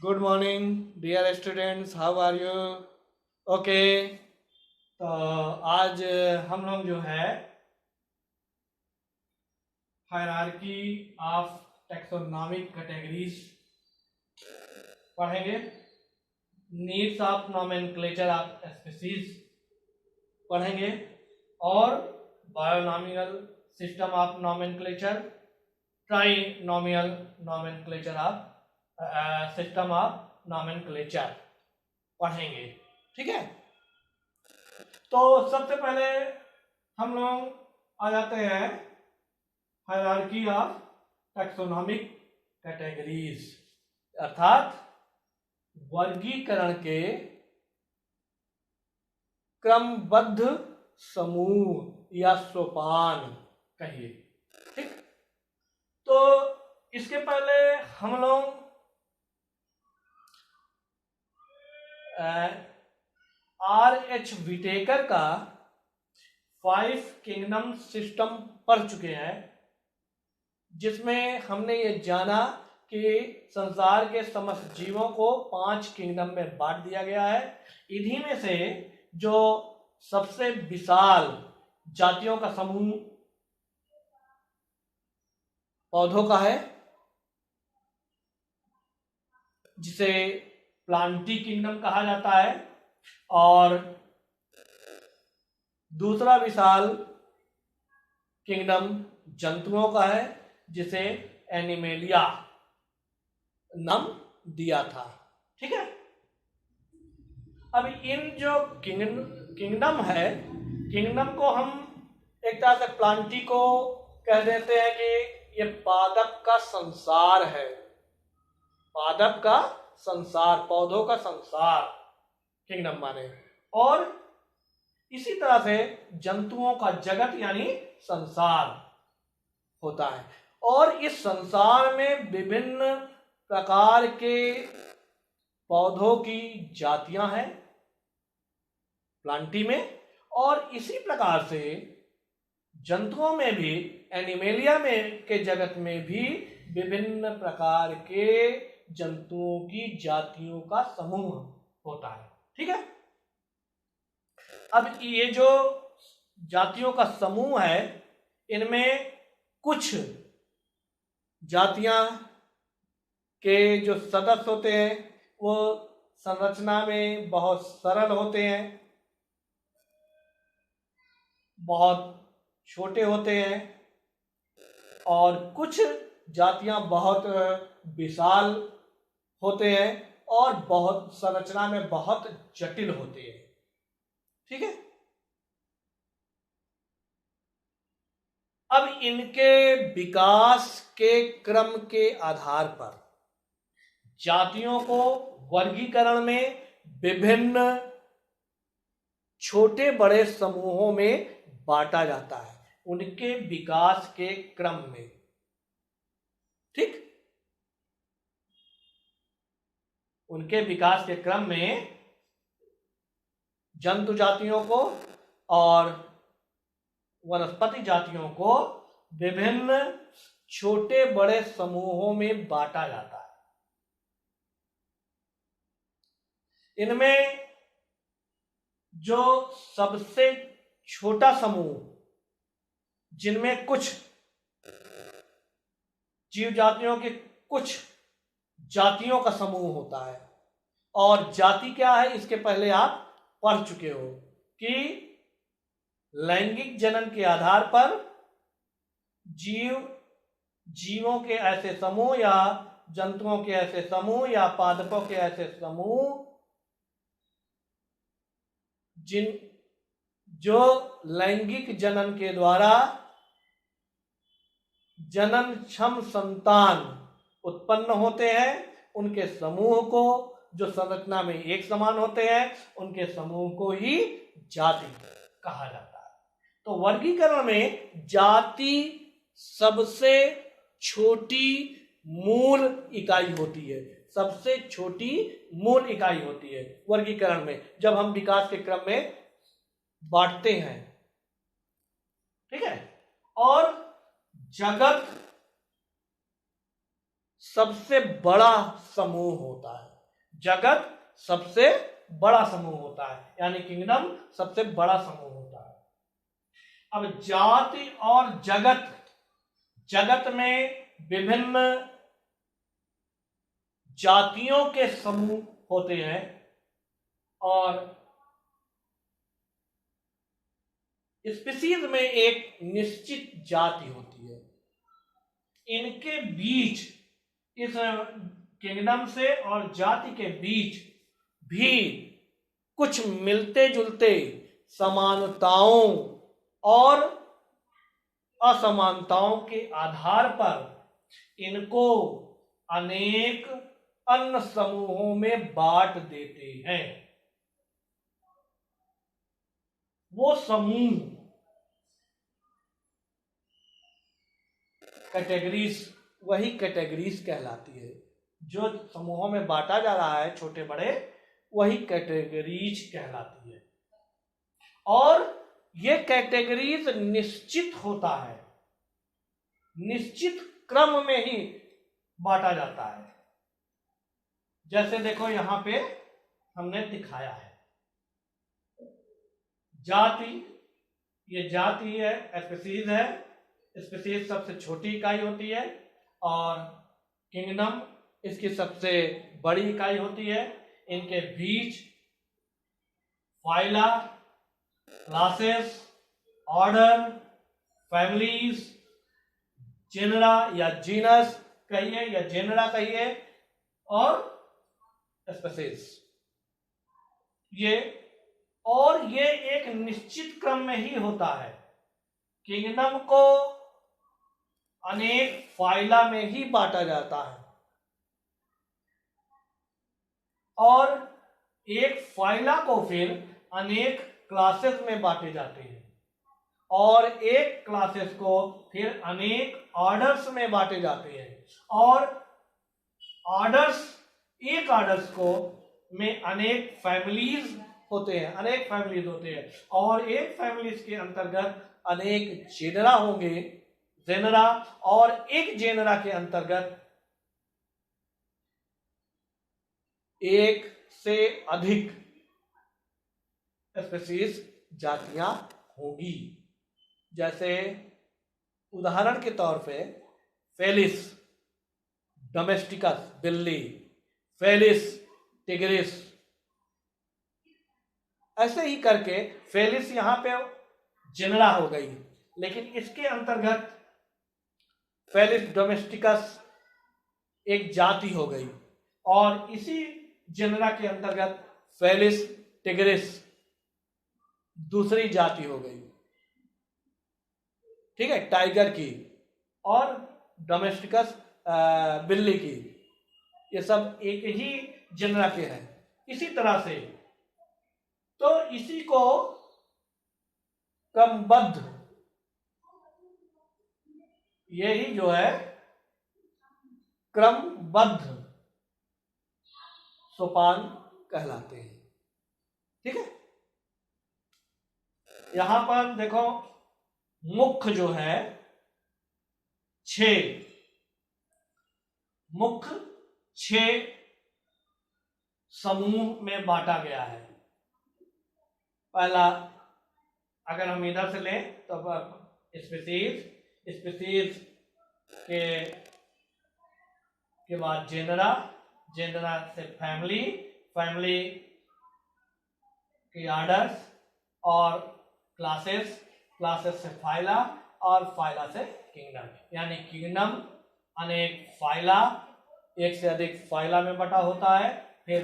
Good morning dear students, how are you? Okay, तो आज हम लोग जो है हायरार्की ऑफ टैक्सोनॉमिक कैटेगरीज पढ़ेंगे। Needs of nomenclature of species पढ़ेंगे और bionomical system of nomenclature, trinomial nomenclature of system of nomenclature पढ़ेंगे। ठीक है, तो सबसे पहले हम लोग आ जाते हैं हायरार्की ऑफ टैक्सोनॉमिक कैटेगरीज, अर्थात वर्गीकरण के क्रमबद्ध समूह या सोपान कहिए। ठीक, तो इसके पहले हम लोग R.H. विटेकर का 5 किंगडम सिस्टम पढ़ चुके हैं, जिसमें हमने ये जाना कि संसार के समस्त जीवों को 5 किंगडम में बांट दिया गया है। इन्हीं में से जो सबसे विशाल जातियों का समूह पौधों का है, जिसे प्लांटी किंगडम कहा जाता है, और दूसरा विशाल किंगडम जंतुओं का है, जिसे एनिमेलिया नाम दिया था। ठीक है, अब इन जो किंगडम है, किंगडम को हम एक तरह से प्लांटी को कह देते हैं कि ये पादप का संसार है, पादप का संसार, पौधों का संसार किंगडम माने। और इसी तरह से जंतुओं का जगत यानी संसार होता है, और इस संसार में विभिन्न प्रकार के पौधों की जातियां हैं प्लांटी में, और इसी प्रकार से जंतुओं में भी, एनिमेलिया में के जगत में भी विभिन्न प्रकार के जंतुओं की जातियों का समूह होता है। ठीक है, अब ये जो जातियों का समूह है, इनमें कुछ जातियां के जो सदस्य होते हैं वो संरचना में बहुत सरल होते हैं, बहुत छोटे होते हैं, और कुछ जातियां बहुत विशाल होते हैं और बहुत संरचना में बहुत जटिल होते हैं। ठीक है, अब इनके विकास के क्रम के आधार पर जातियों को वर्गीकरण में विभिन्न छोटे बड़े समूहों में बांटा जाता है, उनके विकास के क्रम में। ठीक, उनके विकास के क्रम में जंतु जातियों को और वनस्पति जातियों को विभिन्न छोटे बड़े समूहों में बांटा जाता है। इनमें जो सबसे छोटा समूह, जिनमें कुछ जीव जातियों के कुछ जातियों का समूह होता है, और जाति क्या है इसके पहले आप पढ़ चुके हो कि लैंगिक जनन के आधार पर जीवों के ऐसे समूह या जंतुओं के ऐसे समूह या पादपों के ऐसे समूह जो लैंगिक जनन के द्वारा जननक्षम संतान उत्पन्न होते हैं, उनके समूह को, जो संरचना में एक समान होते हैं, उनके समूह को ही जाति कहा जाता है। तो वर्गीकरण में जाति सबसे छोटी मूल इकाई होती है, सबसे छोटी मूल इकाई होती है वर्गीकरण में, जब हम विकास के क्रम में बांटते हैं। ठीक है, और जगत सबसे बड़ा समूह होता है, जगत सबसे बड़ा समूह होता है, यानी किंगडम सबसे बड़ा समूह होता है। अब जाति और जगत, जगत में विभिन्न जातियों के समूह होते हैं और स्पीशीज में एक निश्चित जाति होती है। इनके बीच, इस किंगडम से और जाति के बीच भी कुछ मिलते जुलते समानताओं और असमानताओं के आधार पर इनको अनेक अन्य समूहों में बांट देते हैं। वो समूह कैटेगरीज, वही कैटेगरीज कहलाती है। जो समूहों में बांटा जा रहा है छोटे बड़े, वही कैटेगरीज कहलाती है। और ये कैटेगरीज निश्चित होता है, निश्चित क्रम में ही बांटा जाता है। जैसे देखो यहां पे हमने दिखाया है जाति, ये जाति है, स्पीशीज है, स्पीशीज सबसे छोटी इकाई होती है और किंगडम इसकी सबसे बड़ी इकाई होती है। इनके बीच phyla, classes, order, families, genera या जीनस कहिए या जेनरा कहिए, और स्पीशीज, ये एक निश्चित क्रम में ही होता है। किंगडम को अनेक फाइला में ही बांटा जाता है और एक फाइला को फिर अनेक क्लासेस में बांटे जाते हैं और एक क्लासेस को फिर अनेक ऑर्डर्स में बांटे जाते हैं और ऑर्डर्स, एक ऑर्डर्स को में अनेक फैमिलीज होते हैं, अनेक फैमिलीज होते हैं और एक फैमिलीज के अंतर्गत अनेक जेनरा होंगे, जेनरा, और एक जेनरा के अंतर्गत एक से अधिक स्पीशीज, जातियां होंगी। जैसे उदाहरण के तौर पे फेलिस डोमेस्टिकस बिल्ली, फेलिस टिग्रिस, ऐसे ही करके फेलिस यहां पे जेनरा हो गई, लेकिन इसके अंतर्गत फेलिस डोमेस्टिकस एक जाति हो गई और इसी जेनरा के अंतर्गत फेलिस टिग्रिस दूसरी जाति हो गई। ठीक है, टाइगर की और डोमेस्टिकस बिल्ली की, ये सब एक ही जेनरा के हैं। इसी तरह से तो इसी को क्रमबद्ध, यही जो है क्रमबद्ध सोपान कहलाते हैं। ठीक है, यहां पर देखो मुख्य जो है 6 मुख्य 6 समूह में बांटा गया है। पहला अगर हम इधर से लें तो स्पीशीज, स्पीशीज के बाद जेनरा, जेनरा से फैमिली, फैमिली के ऑर्डर्स और क्लासेस, क्लासेस से फाइला और फाइला से किंगडम। यानी किंगडम अनेक फाइला, एक से अधिक फाइला में बटा होता है, फिर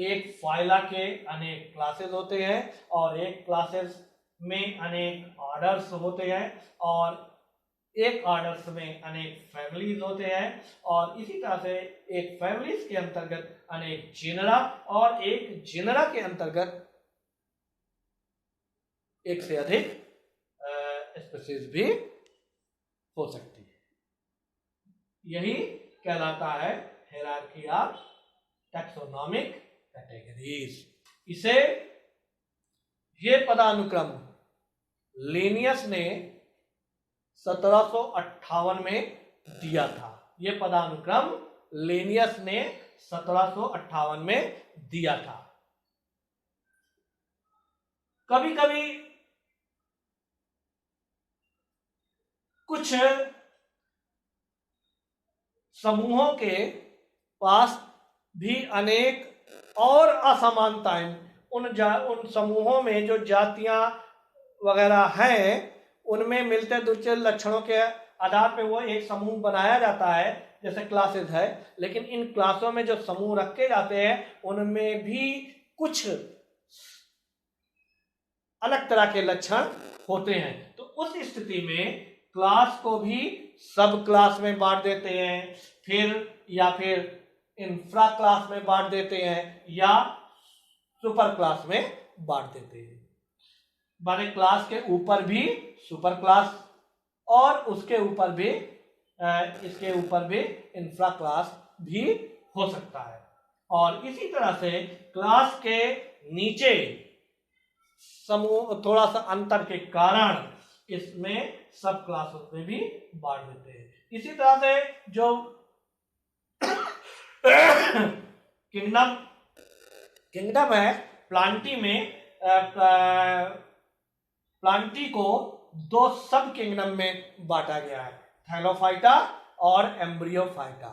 एक फाइला के अनेक क्लासेस होते हैं और एक क्लासेस में अनेक ऑर्डर्स होते हैं और एक ऑर्डर्स में अनेक फैमिलीज होते हैं और इसी तरह से एक फैमिलीज के अंतर्गत अनेक जेनरा और एक जेनरा के अंतर्गत एक से अधिक स्पीशीज भी हो सकती है। यही कहलाता है हायरार्की ऑफ टैक्सोनॉमिक कैटेगरीज। इसे ये पदानुक्रम लिनियस ने 1758 में दिया था। ये पदानुक्रम लिनियस ने 1758 में दिया था। कभी कभी कुछ समूहों के पास भी अनेक और असमानताएं, उन समूहों में जो जातियां वगैरह हैं उनमें मिलते जुलते लक्षणों के आधार पर वो एक समूह बनाया जाता है, जैसे क्लासेस है। लेकिन इन क्लासों में जो समूह रखे जाते हैं उनमें भी कुछ अलग तरह के लक्षण होते हैं। तो उस स्थिति में क्लास को भी सब क्लास में बांट देते हैं, फिर इंफ्रा क्लास में बांट देते हैं या सुपर क्लास में बांट देते हैं। माने क्लास के ऊपर भी सुपर क्लास और उसके ऊपर भी इसके ऊपर भी इंफ्रा क्लास भी हो सकता है। और इसी तरह से क्लास के नीचे समूह थोड़ा सा अंतर के कारण इसमें सब क्लासों में भी बांट देते हैं। इसी तरह से जो किंगडम है, प्लांटी को दो सब किंगडम में बांटा गया है, थैलोफाइटा और एम्ब्रियोफाइटा।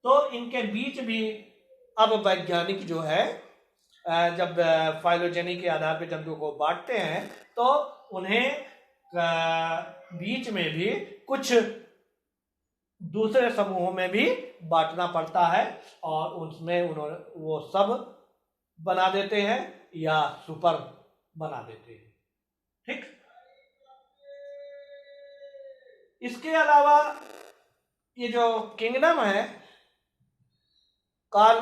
तो इनके बीच भी अब वैज्ञानिक जो है जब फाइलोजेनी के आधार पर जंतुओं को बांटते हैं तो उन्हें बीच में भी कुछ दूसरे समूहों में भी बांटना पड़ता है और उसमें वो सब बना देते हैं या सुपर बना देते हैं। ठीक। इसके अलावा ये जो किंगडम है, कार्ल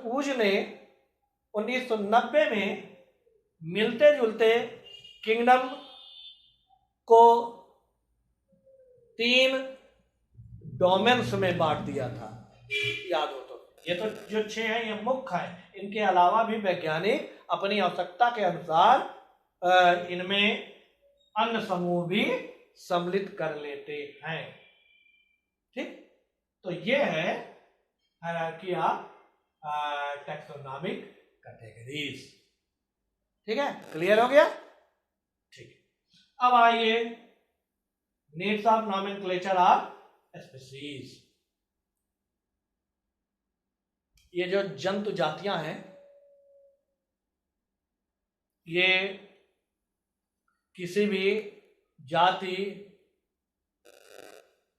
ऊज ने 1990 में मिलते जुलते किंगडम को 3 डोमेन्स में बांट दिया था, याद हो तो। ये तो जो 6 हैं ये मुख्य है, इनके अलावा भी वैज्ञानिक अपनी आवश्यकता के अनुसार इनमें अन्य समूह भी सम्मिलित कर लेते हैं। ठीक। तो ये है हायरार्की ऑफ टैक्सोनॉमिक कैटेगरीज। ठीक है, क्लियर हो गया? ठीक। अब आइए needs of nomenclature of species. ये जो जंतु जातियां हैं ये किसी भी जाति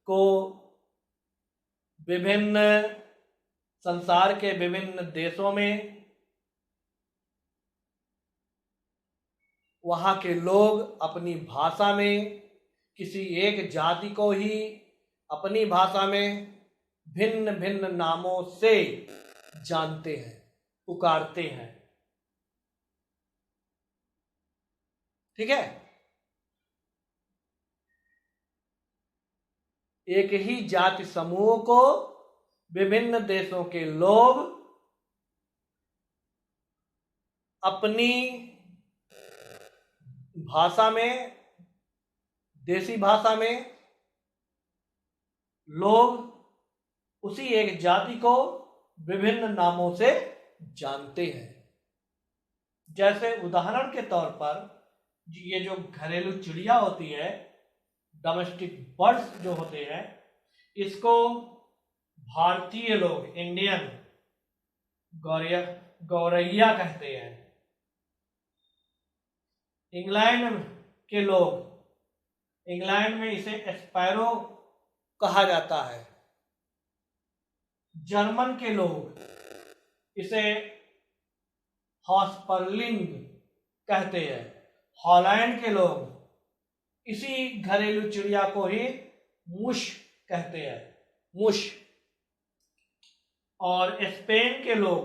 को विभिन्न संसार के विभिन्न देशों में वहाँ के लोग अपनी भाषा में किसी एक जाति को ही अपनी भाषा में भिन्न भिन्न नामों से जानते हैं, पुकारते हैं। ठीक है। एक ही जाति समूह को विभिन्न देशों के लोग अपनी भाषा में, देसी भाषा में लोग उसी एक जाति को विभिन्न नामों से जानते हैं। जैसे उदाहरण के तौर पर ये जो घरेलू चिड़िया होती है, डोमेस्टिक बर्ड्स जो होते हैं, इसको भारतीय लोग, इंडियन गौरैया कहते हैं। इंग्लैंड के लोग, इंग्लैंड में इसे स्पैरो कहा जाता है। जर्मन के लोग इसे हॉस्पर्लिंग कहते हैं। हॉलैंड के लोग इसी घरेलू चिड़िया को ही मुश कहते हैं, मुश। और स्पेन के लोग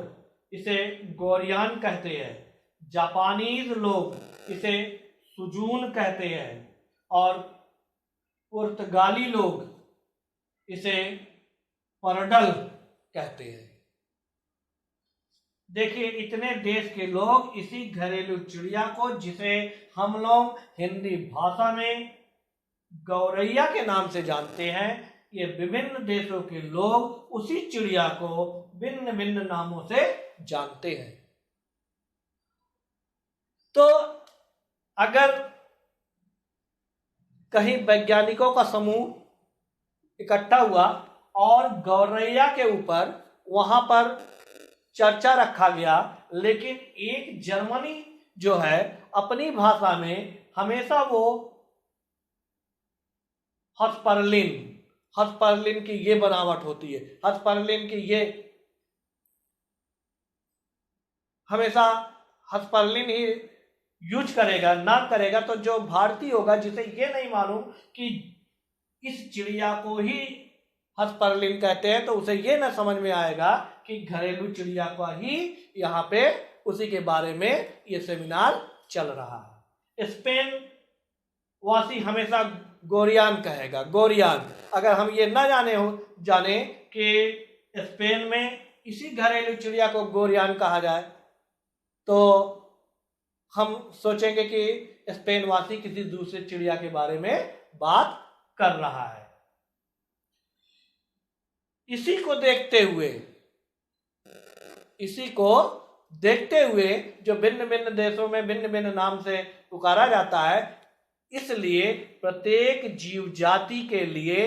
इसे गोरियान कहते हैं। जापानीज लोग इसे सुजून कहते हैं और पुर्तगाली लोग इसे परडल कहते हैं। देखिए, इतने देश के लोग इसी घरेलू चिड़िया को, जिसे हम लोग हिंदी भाषा में गौरैया के नाम से जानते हैं, ये विभिन्न देशों के लोग उसी चिड़िया को भिन्न भिन्न नामों से जानते हैं। तो अगर कहीं वैज्ञानिकों का समूह इकट्ठा हुआ और गौरैया के ऊपर वहां पर चर्चा रखा गया, लेकिन एक जर्मनी जो है अपनी भाषा में हमेशा वो हस्पर्लिन की ये बनावट होती है, हस्पर्लिन की ये हमेशा हस्पर्लिन ही यूज करेगा, नाम करेगा। तो जो भारतीय होगा जिसे ये नहीं मालूम कि इस चिड़िया को ही हस्पर्लिन कहते हैं, तो उसे ये ना समझ में आएगा कि घरेलू चिड़िया का ही यहाँ पे उसी के बारे में ये सेमिनार चल रहा है। स्पेन वासी हमेशा गोरियान कहेगा, गोरियान। अगर हम ये ना जाने कि स्पेन में इसी घरेलू चिड़िया को गोरियान कहा जाए, तो हम सोचेंगे कि स्पेन वासी किसी दूसरे चिड़िया के बारे में बात कर रहा है। इसी को देखते हुए जो भिन्न भिन्न देशों में भिन्न भिन्न नाम से पुकारा जाता है, इसलिए प्रत्येक जीव जाति के लिए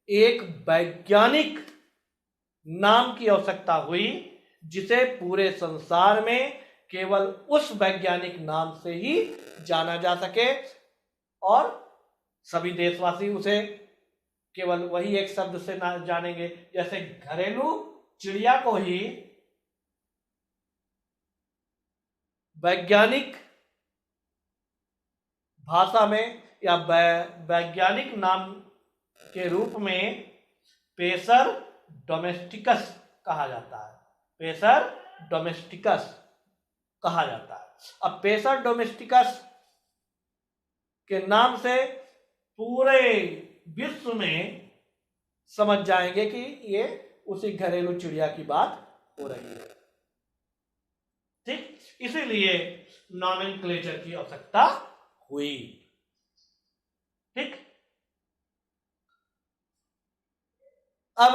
एक वैज्ञानिक नाम की आवश्यकता हुई, जिसे पूरे संसार में केवल उस वैज्ञानिक नाम से ही जाना जा सके और सभी देशवासी उसे केवल वही एक शब्द से ना जानेंगे। जैसे घरेलू चिड़िया को ही वैज्ञानिक भाषा में या वैज्ञानिक नाम के रूप में पेसर डोमेस्टिकस कहा जाता है, पेसर डोमेस्टिकस कहा जाता है। अब पेसर डोमेस्टिकस के नाम से पूरे विश्व में समझ जाएंगे कि ये उसी घरेलू चिड़िया की बात हो रही है। ठीक, इसीलिए नॉमेनक्लेचर की आवश्यकता हुई। ठीक, अब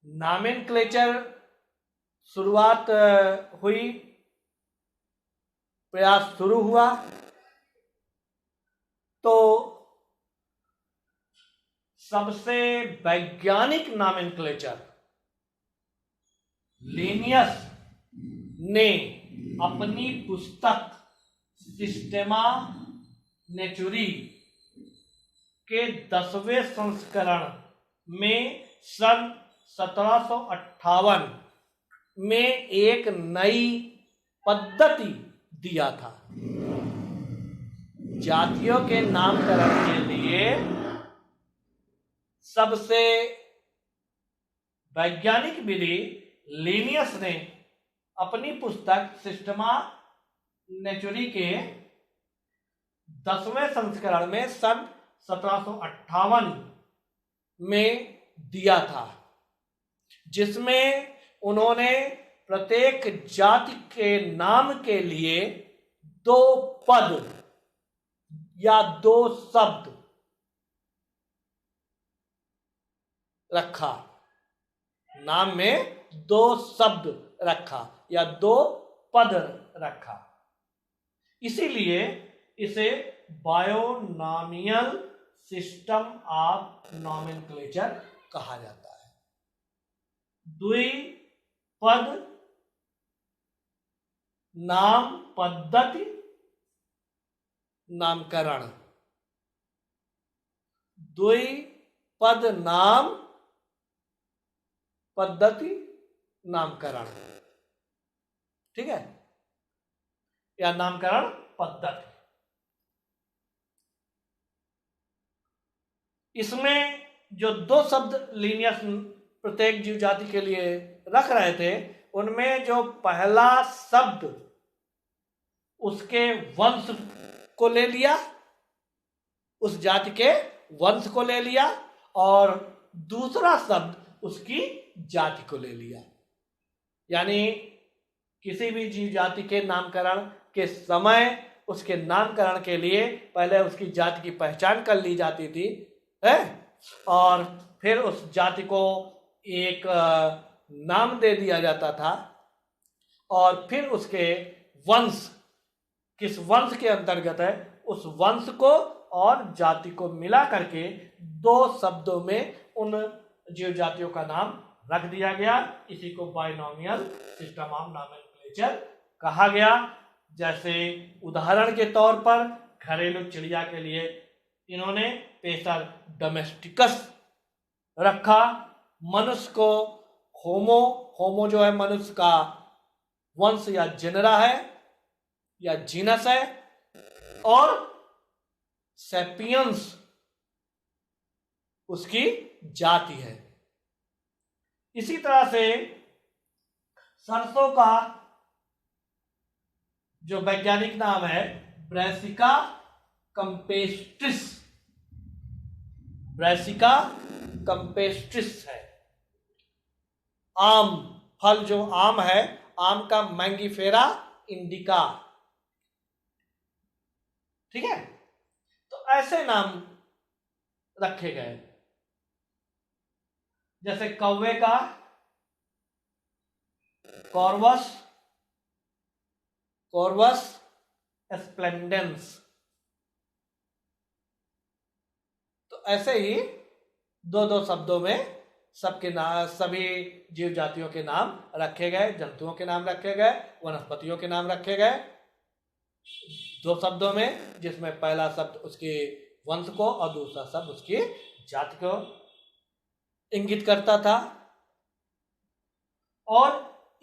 नॉमेनक्लेचर शुरुआत हुई, प्रयास शुरू हुआ, तो सबसे वैज्ञानिक नॉमेनक्लेचर लिनियस ने अपनी पुस्तक सिस्टेमा नेचुरी के 10वें संस्करण में सन 1758 में एक नई पद्धति दिया था। जातियों के नामकरण के लिए सबसे वैज्ञानिक विधि लिनियस ने अपनी पुस्तक सिस्टेमा नेचुरी के 10वें संस्करण में सन 1758 में दिया था, जिसमें उन्होंने प्रत्येक जाति के नाम के लिए 2 पद या 2 शब्द रखा, नाम में 2 शब्द रखा या 2 पद रखा। इसीलिए इसे बायोनॉमियल सिस्टम ऑफ नॉमेनक्लेचर कहा जाता है। द्विपद नाम पद्धति नामकरण, द्विपद नाम पद्धति नामकरण, ठीक है, या नामकरण पद्धति। इसमें जो 2 शब्द लिनियस प्रत्येक जीव जाति के लिए रख रहे थे, उनमें जो पहला शब्द उसके वंश को ले लिया, उस जाति के वंश को ले लिया, और दूसरा शब्द उसकी जाति को ले लिया। यानी किसी भी जीव जाति के नामकरण के समय उसके नामकरण के लिए पहले उसकी जाति की पहचान कर ली जाती थी, है, और फिर उस जाति को एक नाम दे दिया जाता था और फिर उसके वंश किस वंश के अंतर्गत है उस वंश को और जाति को मिला करके दो शब्दों में उन जीव जातियों का नाम रख दिया गया। इसी को बाइनोमियल सिस्टम ऑफ नॉमेनक्लेचर कहा गया। जैसे उदाहरण के तौर पर घरेलू चिड़िया के लिए इन्होंने पेसर डोमेस्टिकस रखा। मनुष्य को होमो, होमो जो है मनुष्य का वंश या जेनरा है या जीनस है, और सेपियंस उसकी जाति है। इसी तरह से सरसों का जो वैज्ञानिक नाम है ब्रैसिका कंपेस्ट्रिस, ब्रैसिका कंपेस्ट्रिस है। आम, फल जो आम है, आम का मैंगीफेरा इंडिका, ठीक है। तो ऐसे नाम रखे गए। जैसे कौवे का कॉर्वस, कॉर्वस स्प्लेंडेंस। तो ऐसे ही दो दो शब्दों में सबके नाम, सभी जीव जातियों के नाम रखे गए, जंतुओं के नाम रखे गए, वनस्पतियों के नाम रखे गए दो शब्दों में, जिसमें पहला शब्द उसके वंश को और दूसरा शब्द उसकी जाति को इंगित करता था। और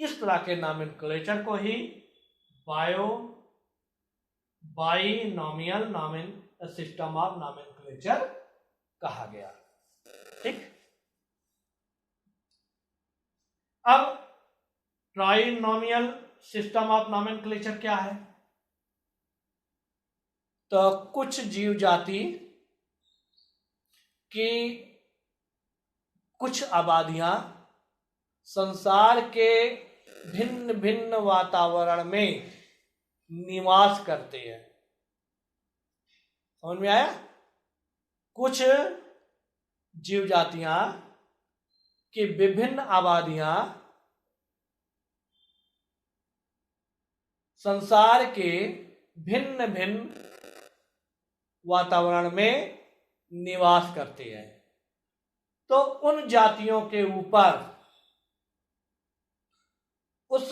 इस तरह के नॉमेनक्लेचर को ही बाइनोमियल सिस्टम ऑफ नॉमेनक्लेचर कहा गया। ठीक। अब ट्राइनोमियल सिस्टम ऑफ नॉमेनक्लेचर क्या है? तो कुछ जीव जाति की कुछ आबादियां संसार के भिन्न भिन्न वातावरण में निवास करते हैं। समझ में आया? कुछ जीव जातियां की विभिन्न आबादियां संसार के भिन्न भिन्न वातावरण में निवास करते हैं। तो उन जातियों के ऊपर उस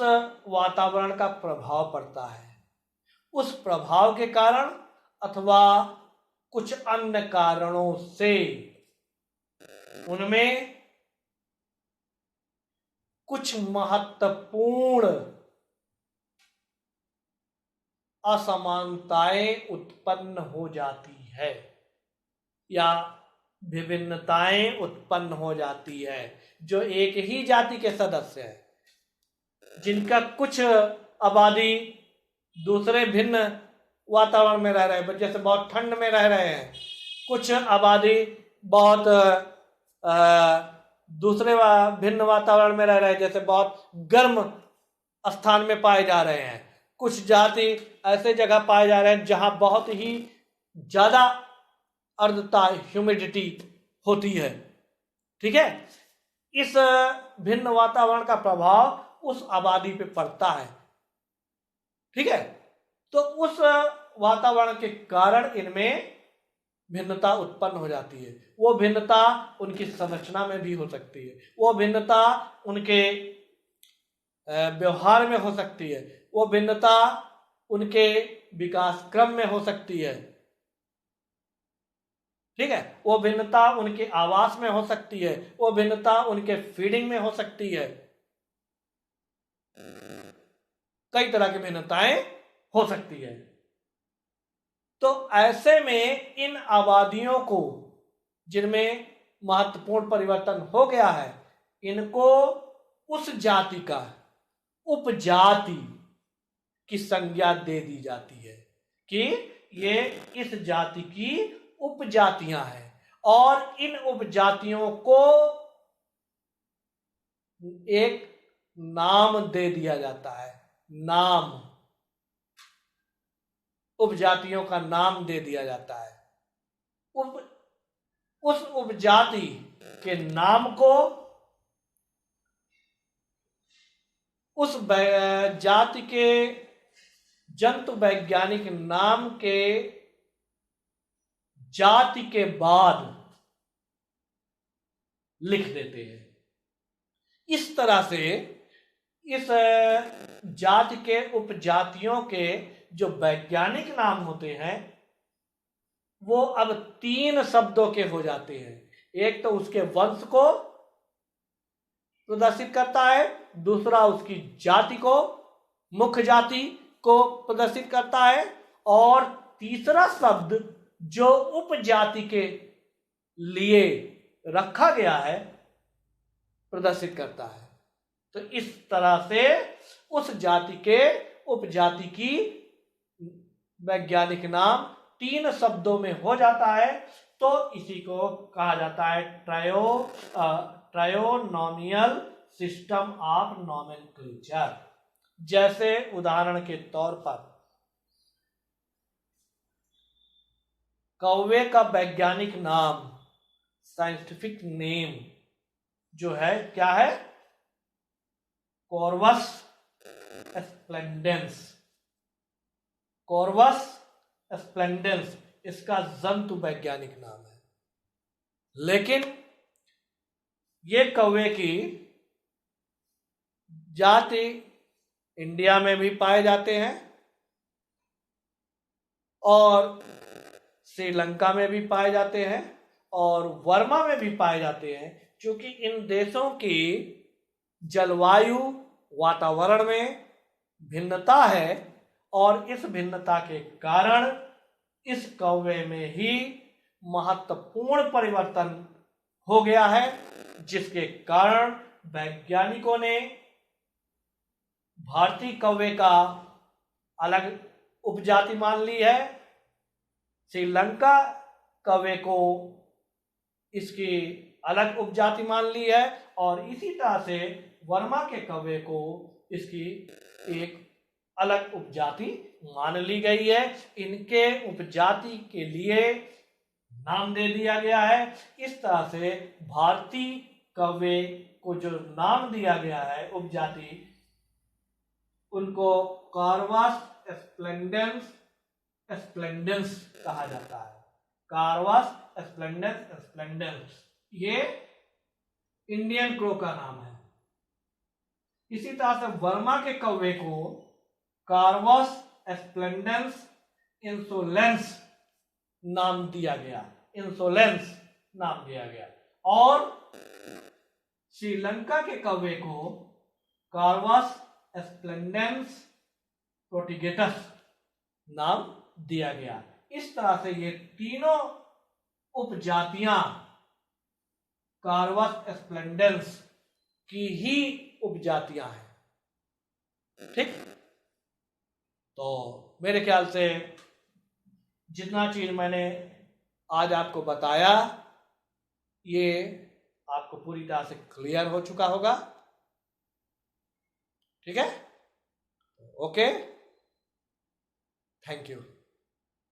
वातावरण का प्रभाव पड़ता है। उस प्रभाव के कारण अथवा कुछ अन्य कारणों से उनमें कुछ महत्वपूर्ण असमानताएं उत्पन्न हो जाती है या विभिन्नताएं उत्पन्न हो जाती है। जो एक ही जाति के सदस्य हैं, जिनका कुछ आबादी दूसरे भिन्न वातावरण में रह रहे हैं, जैसे बहुत ठंड में रह रहे हैं, कुछ आबादी बहुत दूसरे भिन्न वातावरण में रह रहे हैं, जैसे बहुत गर्म स्थान में पाए जा रहे हैं। कुछ जाति ऐसे जगह पाए जा रहे हैं जहां बहुत ही ज्यादा आर्द्रता, ह्यूमिडिटी होती है। ठीक है। इस भिन्न वातावरण का प्रभाव उस आबादी पे पड़ता है। ठीक है। तो उस वातावरण के कारण इनमें भिन्नता उत्पन्न हो जाती है। वो भिन्नता उनकी संरचना में भी हो सकती है, वो भिन्नता उनके व्यवहार में हो सकती है, वो भिन्नता उनके विकास क्रम में हो सकती है। ठीक है। वो भिन्नता उनके आवास में हो सकती है, वो भिन्नता उनके फीडिंग में हो सकती है। कई तरह की भिन्नताएं हो सकती है। तो ऐसे में इन आबादियों को, जिनमें महत्वपूर्ण परिवर्तन हो गया है, इनको उस जाति का उपजाति की संज्ञा दे दी जाती है कि ये इस जाति की उपजातियां हैं, और इन उपजातियों को एक नाम दे दिया जाता है। नाम, उपजातियों का नाम दे दिया जाता है। उस उपजाति के नाम को उस जाति के जंतु वैज्ञानिक नाम के जाति के बाद लिख देते हैं। इस तरह से इस जाति के उपजातियों के जो वैज्ञानिक नाम होते हैं वो अब 3 शब्दों के हो जाते हैं। एक तो उसके वंश को प्रदर्शित करता है, दूसरा उसकी जाति को, मुख्य जाति को प्रदर्शित करता है, और तीसरा शब्द जो उपजाति के लिए रखा गया है प्रदर्शित करता है। तो इस तरह से उस जाति के उपजाति की वैज्ञानिक नाम 3 शब्दों में हो जाता है। तो इसी को कहा जाता है ट्रायोनॉमियल सिस्टम ऑफ नॉमेनक्लेचर। जैसे उदाहरण के तौर पर कौवे का वैज्ञानिक नाम, साइंटिफिक नेम जो है क्या है? Corvus splendens. कॉर्वस स्प्लेंडेंस इसका जंतु वैज्ञानिक नाम है। लेकिन ये कौवे की जाति इंडिया में भी पाए जाते हैं और श्रीलंका में भी पाए जाते हैं और वर्मा में भी पाए जाते हैं, क्योंकि इन देशों की जलवायु वातावरण में भिन्नता है और इस भिन्नता के कारण इस कौवे में ही महत्वपूर्ण परिवर्तन हो गया है, जिसके कारण वैज्ञानिकों ने भारतीय कौवे का अलग उपजाति मान ली है, श्रीलंका कौवे को इसकी अलग उपजाति मान ली है और इसी तरह से वर्मा के कौवे को इसकी एक अलग उपजाति मान ली गई है। इनके उपजाति के लिए नाम दे दिया गया है। इस तरह से भारतीय कौवे को जो नाम दिया गया है उपजाति, उनको कॉर्वस स्प्लेंडेंस कहा जाता है। कॉर्वस स्प्लेंडेंस ये इंडियन क्रो का नाम है। इसी तरह से वर्मा के कौवे को कॉर्वस स्प्लेंडेंस इंसोलेंस नाम दिया गया, इंसोलेंस नाम दिया गया, और श्रीलंका के कौवे को कॉर्वस स्प्लेंडेंस प्रोटिगेटस नाम दिया गया। इस तरह से ये तीनों उपजातियां कॉर्वस स्प्लेंडेंस की ही उपजातियां हैं। ठीक, तो मेरे ख्याल से जितना चीज मैंने आज आपको बताया ये आपको पूरी तरह से क्लियर हो चुका होगा। ठीक है, ओके, थैंक यू।